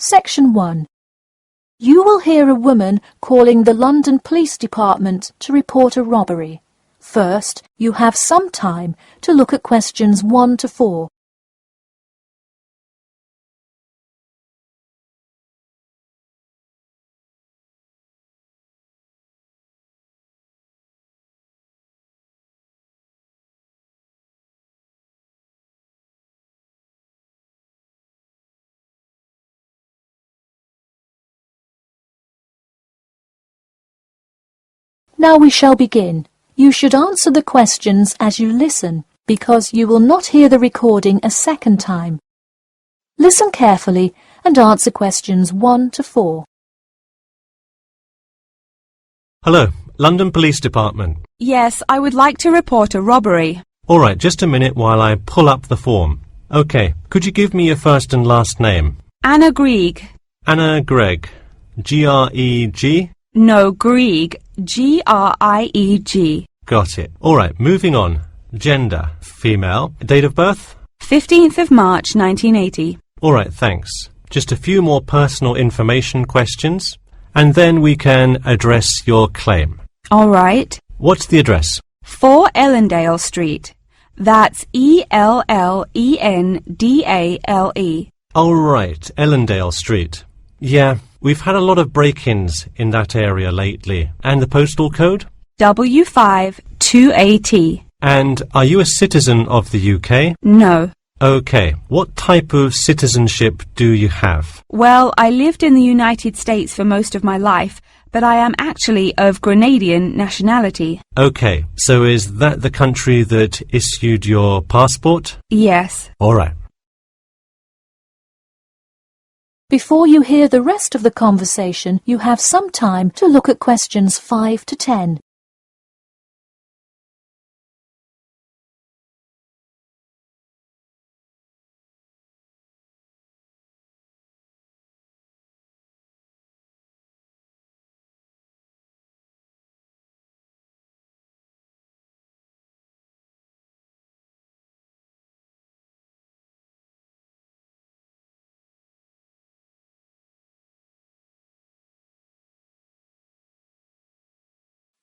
Section 1. You will hear a woman calling the London Police Department to report a robbery. First, you have some time to look at questions 1 to 4. Now we shall begin. You should answer the questions as you listen, because you will not hear the recording a second time. Listen carefully and answer questions 1 to 4. Hello, London Police Department. Yes, I would like to report a robbery. All right, just a minute while I pull up the form. OK, could you give me your first and last name? Anna Grieg. Anna Gregg. G-R-E-G? No, Grieg. G-R-I-E-G. Got it. All right, moving on. Gender, female. Date of birth? 15th of March, 1980. All right, thanks. Just a few more personal information questions, and then we can address your claim. All right. What's the address? 4 Ellendale Street. That's E-L-L-E-N-D-A-L-E. All right, Ellendale Street. Yeah, we've had a lot of break-ins in that area lately. And the postal code? W5 2AT. And are you a citizen of the UK? No. OK. What type of citizenship do you have? Well, I lived in the United States for most of my life, but I am actually of Grenadian nationality. OK. So is that the country that issued your passport? Yes. All right. Before you hear the rest of the conversation, you have some time to look at questions 5 to 10.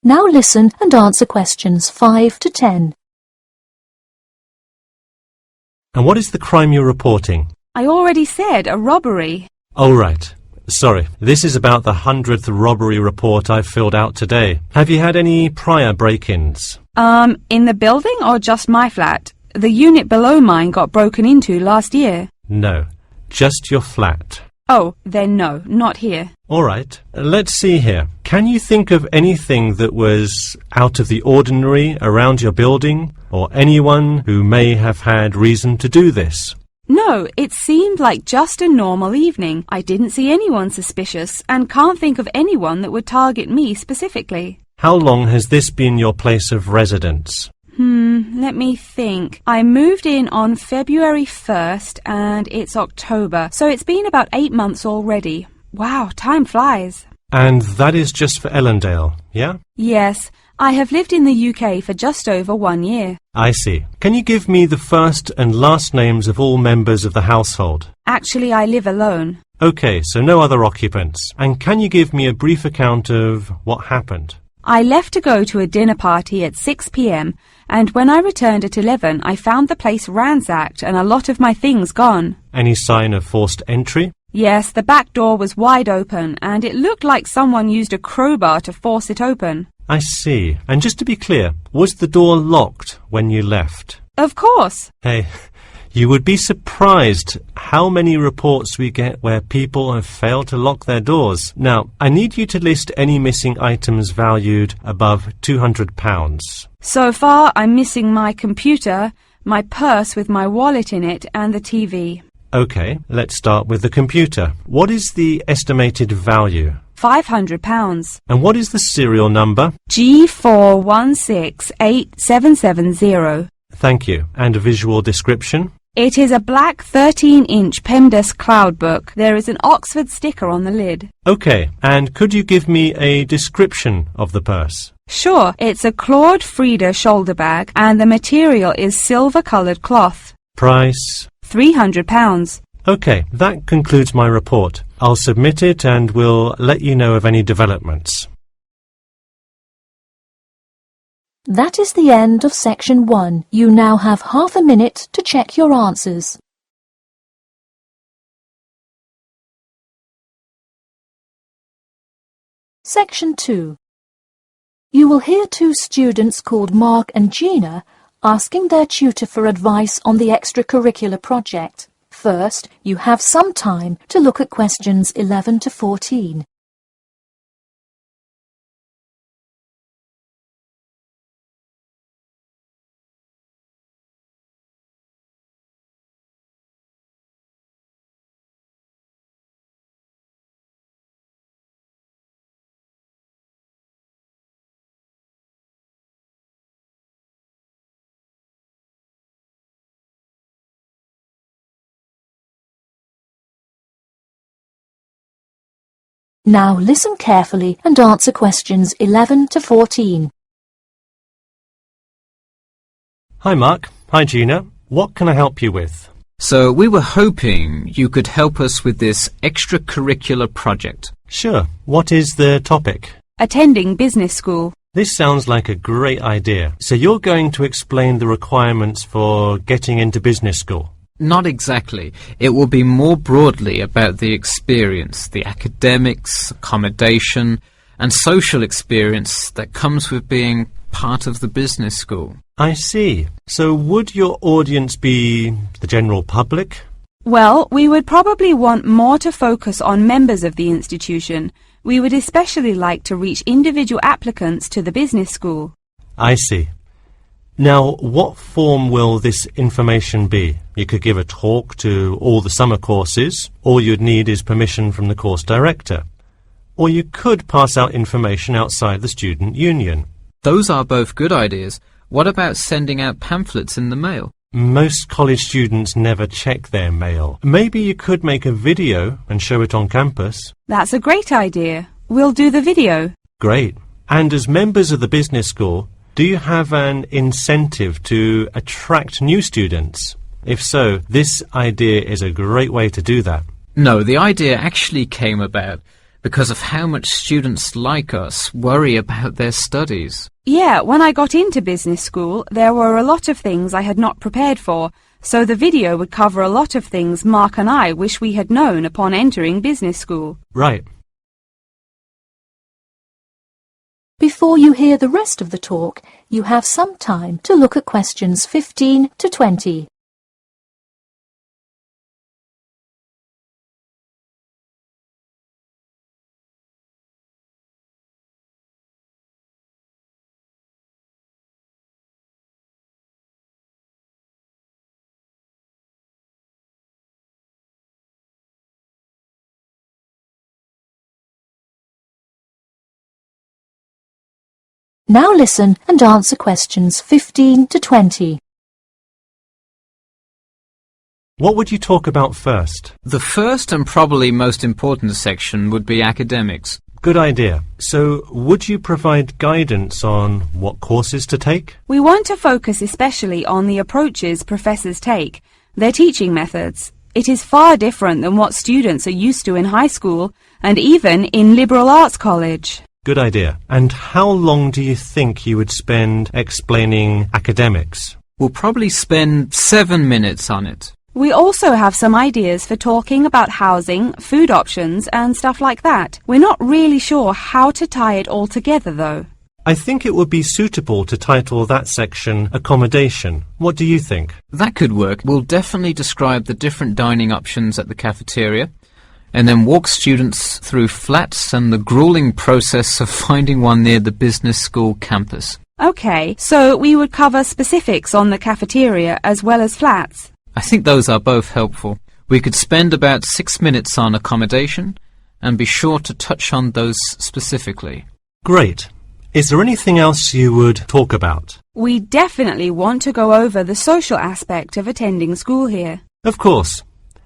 Now listen and answer questions 5 to 10. And what is the crime you're reporting? I already said a robbery. Oh, right. Sorry, this is about the 100th robbery report I've filled out today. Have you had any prior break-ins? In the building or just my flat? The unit below mine got broken into last year. No, just your flat. Oh, then no, not here. All right, let's see here. Can you think of anything that was out of the ordinary around your building, or anyone who may have had reason to do this? No, it seemed like just a normal evening. I didn't see anyone suspicious and can't think of anyone that would target me specifically. How long has this been your place of residence? Let me think. I moved in on February 1st and it's October, so it's been about 8 months already. Wow, time flies. And that is just for Ellendale, yeah? Yes, I have lived in the UK for just over 1 year. I see. Can you give me the first and last names of all members of the household? Actually, I live alone. OK, so no other occupants. And can you give me a brief account of what happened? I left to go to a dinner party at 6 p.m. and when I returned at 11, I found the place ransacked and a lot of my things gone. Any sign of forced entry? Yes, the back door was wide open and it looked like someone used a crowbar to force it open. I see. And just to be clear, was the door locked when you left? Of course. Hey, you would be surprised how many reports we get where people have failed to lock their doors. Now, I need you to list any missing items valued above £200. So far, I'm missing my computer, my purse with my wallet in it, and the TV. OK, let's start with the computer. What is the estimated value? £500. And what is the serial number? G41687770. Thank you. And a visual description? It is a black 13-inch PEMDAS cloud book. There is an Oxford sticker on the lid. OK, and could you give me a description of the purse? Sure, it's a Claude Frieda shoulder bag and the material is silver-coloured cloth. Price? £300. OK, that concludes my report. I'll submit it and we'll let you know of any developments. That is the end of section 1. You now have half a minute to check your answers. Section 2. You will hear two students called Mark and Gina asking their tutor for advice on the extracurricular project. First, you have some time to look at questions 11 to 14. Now listen carefully and answer questions 11 to 14. Hi Mark. Hi Gina. What can I help you with? So we were hoping you could help us with this extracurricular project. Sure. What is the topic? Attending business school. This sounds like a great idea. So you're going to explain the requirements for getting into business school? Not exactly. It will be more broadly about the experience, the academics, accommodation, and social experience that comes with being part of the business school. I see. So would your audience be the general public? Well, we would probably want more to focus on members of the institution. We would especially like to reach individual applicants to the business school. I see. Now, what form will this information be? You could give a talk to all the summer courses. All you'd need is permission from the course director. Or you could pass out information outside the student union. Those are both good ideas. What about sending out pamphlets in the mail? Most college students never check their mail. Maybe you could make a video and show it on campus. That's a great idea. We'll do the video. Great. And as members of the business school, do you have an incentive to attract new students? If so, this idea is a great way to do that. No, the idea actually came about because of how much students like us worry about their studies. Yeah, when I got into business school, there were a lot of things I had not prepared for, so the video would cover a lot of things Mark and I wish we had known upon entering business school. Right. Before you hear the rest of the talk, you have some time to look at questions 15 to 20. Now listen and answer questions 15 to 20. What would you talk about first? The first and probably most important section would be academics. Good idea. So, would you provide guidance on what courses to take? We want to focus especially on the approaches professors take, their teaching methods. It is far different than what students are used to in high school and even in liberal arts college. Good idea. And how long do you think you would spend explaining academics? We'll probably spend 7 minutes on it. We also have some ideas for talking about housing, food options and stuff like that. We're not really sure how to tie it all together though. I think it would be suitable to title that section Accommodation. What do you think? That could work. We'll definitely describe the different dining options at the cafeteria, and then walk students through flats and the grueling process of finding one near the business school campus. Okay, so we would cover specifics on the cafeteria as well as flats. I think those are both helpful. We could spend about 6 minutes on accommodation and be sure to touch on those specifically. Great. Is there anything else you would talk about? We definitely want to go over the social aspect of attending school here. Of course.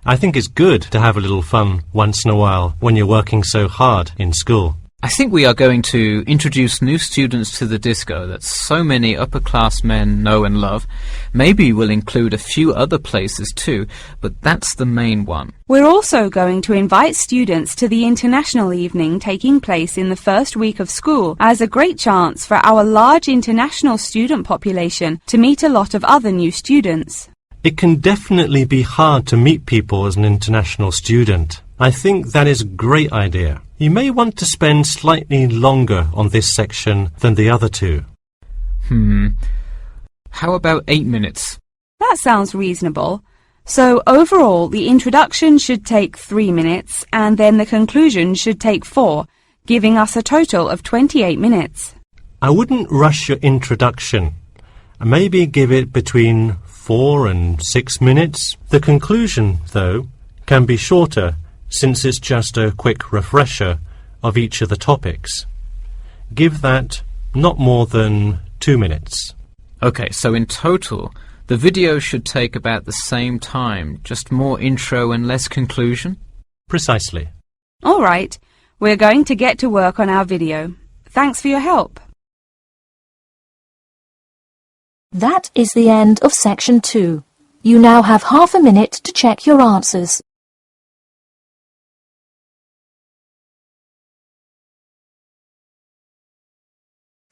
I think it's good to have a little fun once in a while when you're working so hard in school. I think we are going to introduce new students to the disco that so many upper-class men know and love. Maybe we'll include a few other places too, but that's the main one. We're also going to invite students to the international evening taking place in the first week of school as a great chance for our large international student population to meet a lot of other new students. It can definitely be hard to meet people as an international student. I think that is a great idea. You may want to spend slightly longer on this section than the other two. How about 8 minutes? That sounds reasonable. So overall, the introduction should take 3 minutes and then the conclusion should take 4, giving us a total of 28 minutes. I wouldn't rush your introduction. Maybe give it between 4 and 6 minutes. The conclusion, though, can be shorter since it's just a quick refresher of each of the topics. Give that not more than 2 minutes. Okay, so in total, the video should take about the same time, just more intro and less conclusion? Precisely. All right, we're going to get to work on our video. Thanks for your help. That is the end of section 2. You now have half a minute to check your answers.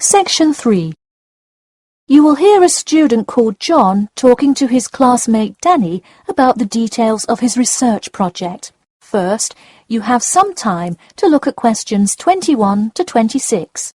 Section 3. You will hear a student called John talking to his classmate Danny about the details of his research project. First, you have some time to look at questions 21 to 26.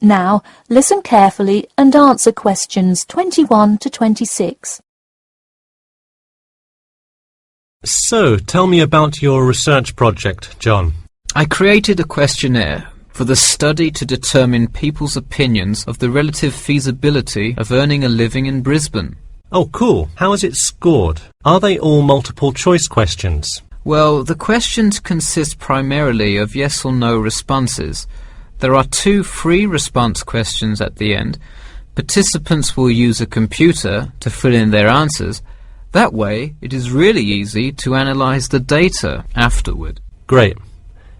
Now, listen carefully and answer questions 21 to 26. So, tell me about your research project, John. I created a questionnaire for the study to determine people's opinions of the relative feasibility of earning a living in Brisbane. Oh, cool. How is it scored? Are they all multiple choice questions? Well, the questions consist primarily of yes or no responses. There are 2 free response questions at the end. Participants will use a computer to fill in their answers. That way, it is really easy to analyze the data afterward. Great.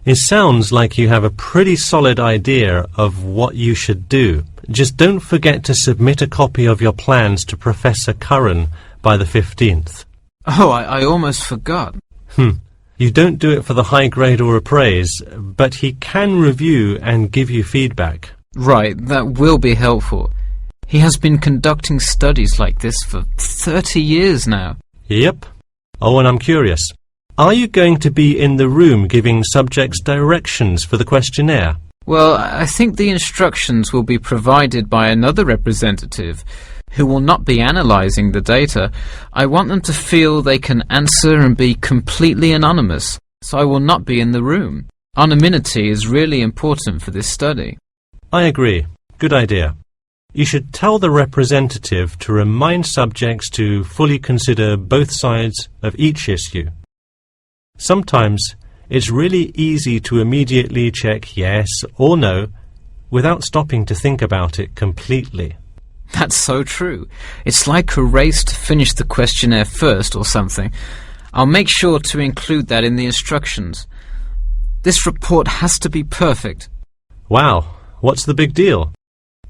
It sounds like you have a pretty solid idea of what you should do. Just don't forget to submit a copy of your plans to Professor Curran by the 15th. Oh, I almost forgot. You don't do it for the high grade or a praise, but he can review and give you feedback. Right, that will be helpful. He has been conducting studies like this for 30 years now. Yep. Oh, and I'm curious. Are you going to be in the room giving subjects directions for the questionnaire? Well, I think the instructions will be provided by another representative who will not be analysing the data. I want them to feel they can answer and be completely anonymous, so I will not be in the room. Anonymity is really important for this study. I agree. Good idea. You should tell the representative to remind subjects to fully consider both sides of each issue. Sometimes it's really easy to immediately check yes or no without stopping to think about it completely. That's so true. It's like a race to finish the questionnaire first or something. I'll make sure to include that in the instructions. This report has to be perfect. Wow, what's the big deal?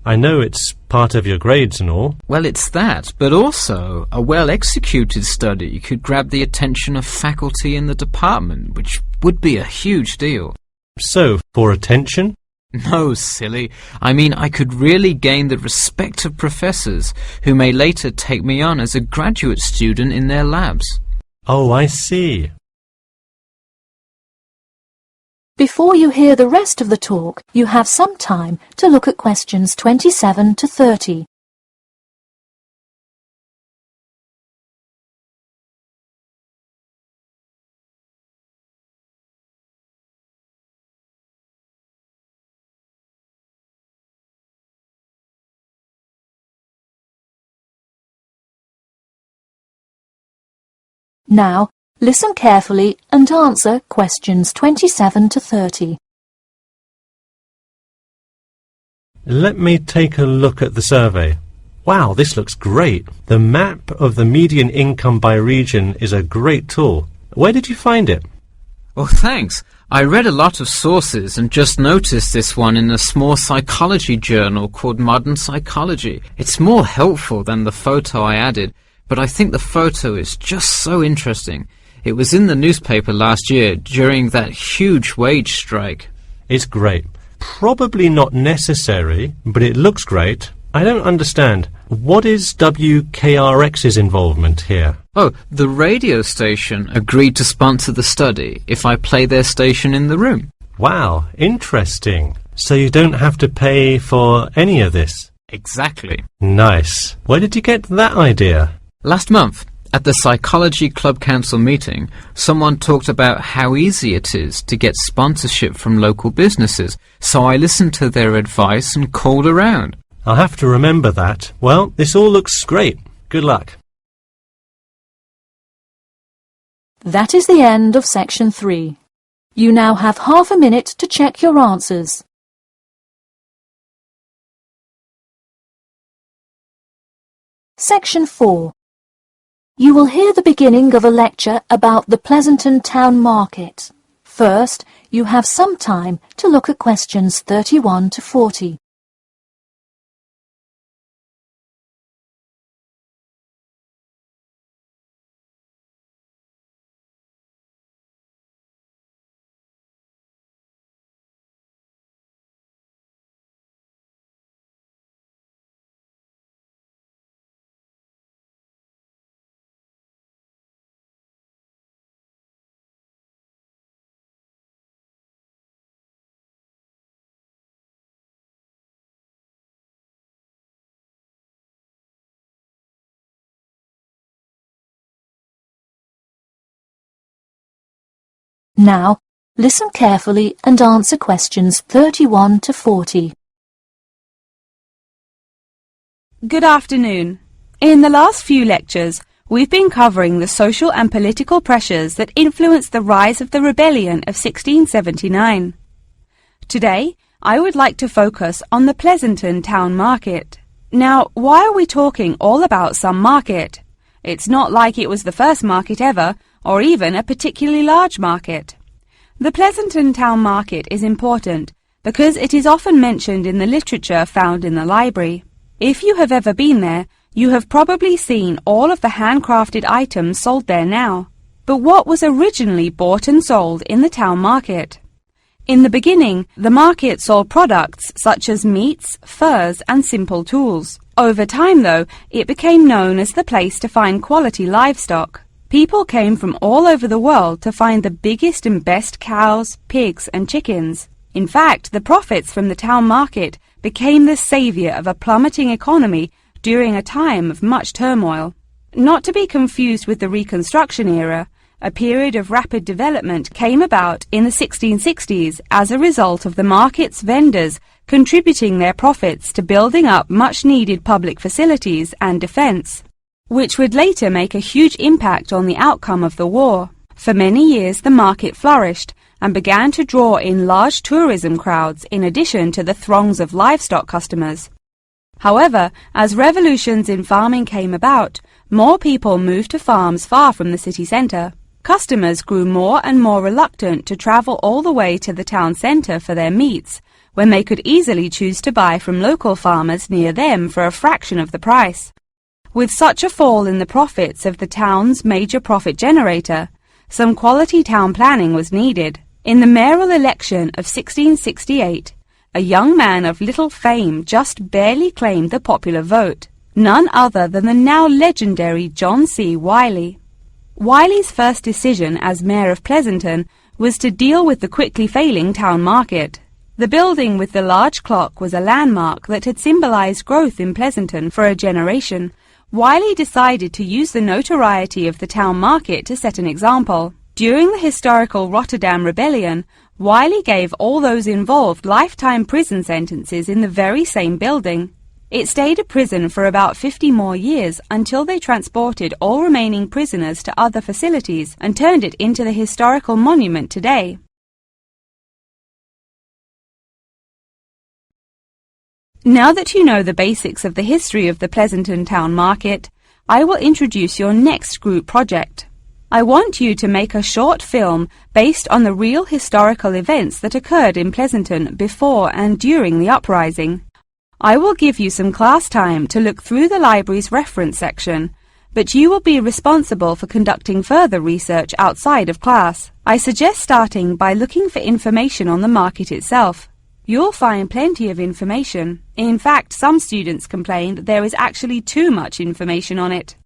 I know it's part of your grades and all. Well, it's that, but also a well-executed study could grab the attention of faculty in the department, which would be a huge deal. So, for attention? No, silly. I mean, I could really gain the respect of professors who may later take me on as a graduate student in their labs. Oh, I see. Before you hear the rest of the talk, you have some time to look at questions 27 to 30. Now, listen carefully and answer questions 27 to 30. Let me take a look at the survey. Wow, this looks great. The map of the median income by region is a great tool. Where did you find it? Oh, thanks. I read a lot of sources and just noticed this one in a small psychology journal called Modern Psychology. It's more helpful than the photo I added, but I think the photo is just so interesting. It was in the newspaper last year during that huge wage strike. It's great. Probably not necessary, but it looks great. I don't understand. What is WKRX's involvement here? Oh, the radio station agreed to sponsor the study if I play their station in the room. Wow, interesting. So you don't have to pay for any of this? Exactly. Nice. Where did you get that idea? Last month, at the Psychology Club Council meeting, someone talked about how easy it is to get sponsorship from local businesses, so I listened to their advice and called around. I'll have to remember that. Well, this all looks great. Good luck. That is the end of section 3. You now have half a minute to check your answers. Section 4. You will hear the beginning of a lecture about the Pleasanton Town Market. First, you have some time to look at questions 31 to 40. Now, listen carefully and answer questions 31 to 40. Good afternoon. In the last few lectures, we've been covering the social and political pressures that influenced the rise of the rebellion of 1679. Today, I would like to focus on the Pleasanton Town Market. Now, why are we talking all about some market? It's not like it was the first market ever, or even a particularly large market. The Pleasanton Town Market is important because it is often mentioned in the literature found in the library. If you have ever been there, you have probably seen all of the handcrafted items sold there now. But what was originally bought and sold in the town market? In the beginning, the market sold products such as meats, furs, and simple tools. Over time, though, it became known as the place to find quality livestock. People came from all over the world to find the biggest and best cows, pigs, and chickens. In fact, the profits from the town market became the savior of a plummeting economy during a time of much turmoil. Not to be confused with the Reconstruction era, a period of rapid development came about in the 1660s as a result of the market's vendors contributing their profits to building up much-needed public facilities and defense, which would later make a huge impact on the outcome of the war. For many years, the market flourished and began to draw in large tourism crowds in addition to the throngs of livestock customers. However, as revolutions in farming came about, more people moved to farms far from the city centre. Customers grew more and more reluctant to travel all the way to the town centre for their meats, when they could easily choose to buy from local farmers near them for a fraction of the price. With such a fall in the profits of the town's major profit generator, some quality town planning was needed. In the mayoral election of 1668, a young man of little fame just barely claimed the popular vote, none other than the now legendary John C. Wiley. Wiley's first decision as mayor of Pleasanton was to deal with the quickly failing town market. The building with the large clock was a landmark that had symbolized growth in Pleasanton for a generation. Wiley decided to use the notoriety of the town market to set an example. During the historical Rotterdam Rebellion, Wiley gave all those involved lifetime prison sentences in the very same building. It stayed a prison for about 50 more years until they transported all remaining prisoners to other facilities and turned it into the historical monument today. Now that you know the basics of the history of the Pleasanton Town Market, I will introduce your next group project. I want you to make a short film based on the real historical events that occurred in Pleasanton before and during the uprising. I will give you some class time to look through the library's reference section, but you will be responsible for conducting further research outside of class. I suggest starting by looking for information on the market itself. You'll find plenty of information. In fact, some students complain that there is actually too much information on it.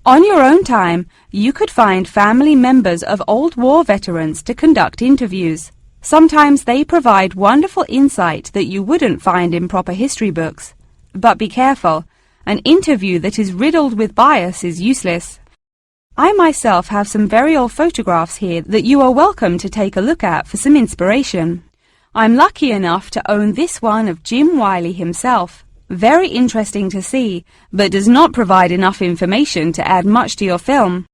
On your own time, you could find family members of old war veterans to conduct interviews. Sometimes they provide wonderful insight that you wouldn't find in proper history books. But be careful, an interview that is riddled with bias is useless. I myself have some very old photographs here that you are welcome to take a look at for some inspiration. I'm lucky enough to own this one of Jim Wiley himself. Very interesting to see, but does not provide enough information to add much to your film.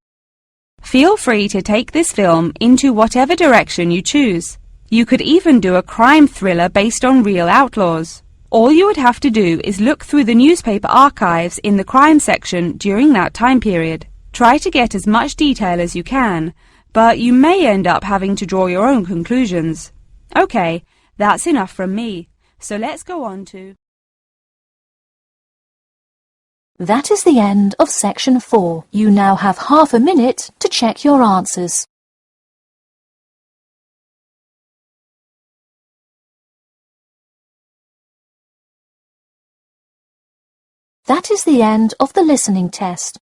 Feel free to take this film into whatever direction you choose. You could even do a crime thriller based on real outlaws. All you would have to do is look through the newspaper archives in the crime section during that time period. Try to get as much detail as you can, but you may end up having to draw your own conclusions. Okay, that's enough from me, so let's go on to... That is the end of section 4. You now have half a minute to check your answers. That is the end of the listening test.